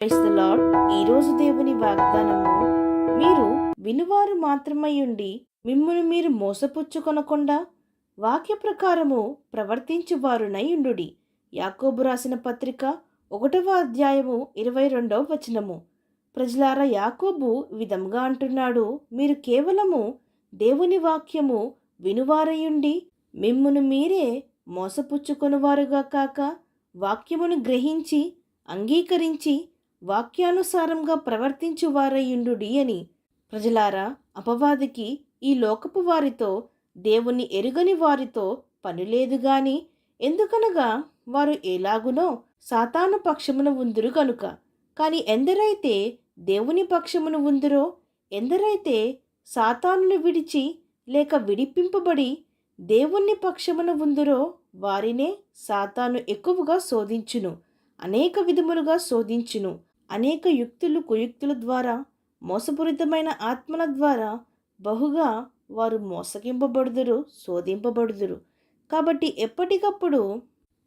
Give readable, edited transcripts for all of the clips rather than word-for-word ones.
Praise the lord. ఈరోజు దేవుని వాగ్దానము, మీరు వినువారు మాత్రమయ్యుండి మిమ్మును మీరు మోసపుచ్చుకొనకుండా వాక్య ప్రకారము ప్రవర్తించువారునై ఉండుడి. యాకోబు రాసిన పత్రిక 1వ అధ్యాయము 22వ వచనము. ప్రజలారా, యాకోబు ఈ విధంగా అంటున్నాడు, మీరు కేవలము దేవుని వాక్యము వినువారయుండి మిమ్మును మీరే మోసపుచ్చుకొనువారుగా కాక, వాక్యమును గ్రహించి అంగీకరించి వాక్యానుసారంగా ప్రవర్తించువారయుండుడి అని. ప్రజలారా, అపవాదికి ఈ లోకపు వారితో, దేవుని ఎరుగని వారితో పనిలేదు గాని, ఎందుకనగా వారు ఎలాగునో సాతాను పక్షమున ఉందురు కనుక. కాని ఎందరైతే దేవుని పక్షమున ఉందురో, ఎందరైతే సాతానును విడిచి లేక విడిపింపబడి దేవుని పక్షమున ఉందురో, వారినే సాతాను ఎక్కువగా శోధించును, అనేక విధములుగా శోధించును. అనేక యుక్తులు కుయుక్తుల ద్వారా, మోసపూరితమైన ఆత్మల ద్వారా బహుగా వారు మోసగింపబడుదురు, శోధింపబడుదురు. కాబట్టి ఎప్పటికప్పుడు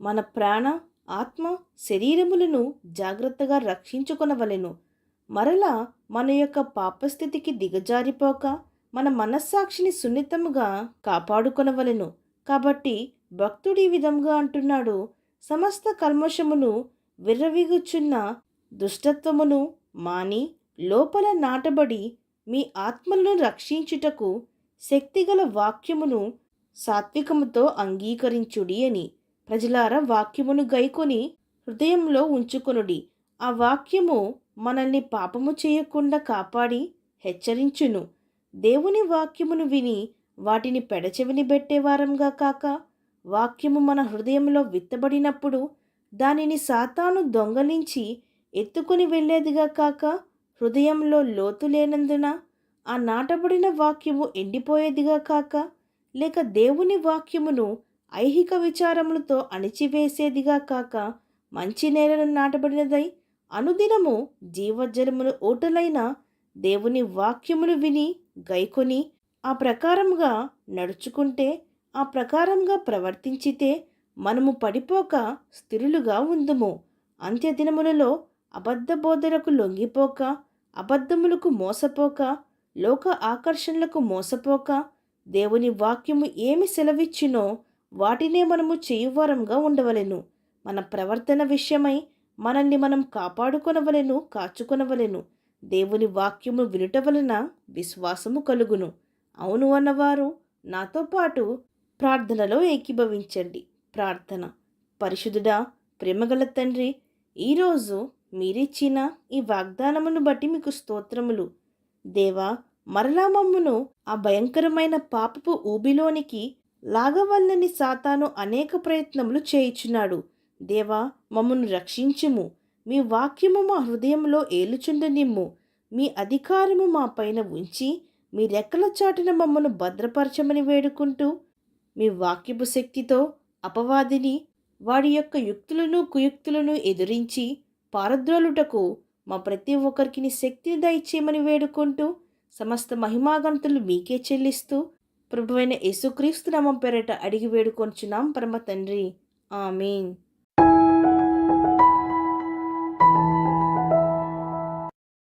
మన ప్రాణ, ఆత్మ, శరీరములను జాగ్రత్తగా రక్షించుకొనవలెను. మరలా మన యొక్క పాపస్థితికి దిగజారిపోక మన మనస్సాక్షిని సున్నితముగా కాపాడుకొనవలెను. కాబట్టి భక్తుడు ఈ విధంగా అంటున్నాడు, సమస్త కల్మషమును విర్రవీగుచున్న దుష్టత్వమును మాని లోపల నాటబడి మీ ఆత్మలను రక్షించుటకు శక్తిగల వాక్యమును సాత్వికముతో అంగీకరించుడి అని. ప్రజలారా, వాక్యమును గైకొని హృదయంలో ఉంచుకొనుడి. ఆ వాక్యము మనల్ని పాపము చేయకుండా కాపాడి హెచ్చరించును. దేవుని వాక్యమును విని వాటిని పెడచెవిని పెట్టేవారంగా కాక, వాక్యము మన హృదయంలో విత్తబడినప్పుడు దానిని సాతాను దొంగలించి ఎత్తుకుని వెళ్ళేదిగా కాక, హృదయంలో లోతు లేనందున ఆ నాటబడిన వాక్యము ఎండిపోయేదిగా కాక, లేక దేవుని వాక్యమును ఐహిక విచారములతో అణిచివేసేదిగా కాక, మంచి నేలను నాటబడినదై అనుదినము జీవజలమును ఊటలైన దేవుని వాక్యమును విని గైకొని ఆ ప్రకారముగా నడుచుకుంటే, ఆ ప్రకారంగా ప్రవర్తించితే మనము పడిపోక స్థిరులుగా ఉందుము. అంత్యదినములలో అబద్ధ బోధలకు లొంగిపోక, అబద్ధములకు మోసపోక, లోక ఆకర్షణలకు మోసపోక, దేవుని వాక్యము ఏమి సెలవిచ్చునో వాటినే మనము చేయువారంగా ఉండవలెను. మన ప్రవర్తన విషయమై మనల్ని మనం కాపాడుకొనవలెను, కాచుకొనవలెను. దేవుని వాక్యము వినుట వలన విశ్వాసము కలుగును. అవును అన్నవారు నాతో పాటు ప్రార్థనలో ఏకీభవించండి. ప్రార్థన. పరిశుద్ధుడా, ప్రేమగల తండ్రి, ఈరోజు మీరిచ్చిన ఈ వాగ్దానమును బట్టి మీకు స్తోత్రములు. దేవా, మరలా మమ్మును ఆ భయంకరమైన పాపపు ఊబిలోనికి లాగవల్లని సాతాను అనేక ప్రయత్నములు చేయుచున్నాడు. దేవా, మమ్మను రక్షించుము. మీ వాక్యము మా హృదయంలో ఏలుచుండనిమ్ము. మీ అధికారము మా పైన ఉంచి మీ రెక్కల చాటున మమ్మను భద్రపరచమని వేడుకుంటూ, మీ వాక్యపు శక్తితో అపవాదిని, వాడి యొక్క యుక్తులను కుయుక్తులను ఎదిరించి పారద్రోలుటకు మా ప్రతి ఒక్కరికి శక్తిని దయచేయమని వేడుకుంటూ, సమస్త మహిమాగంతులు మీకే చెల్లిస్తూ, ప్రభువైన యేసుక్రీస్తు నామం పేరట అడిగి వేడుకొంచున్నాం పరమ తండ్రి. ఆమేన్.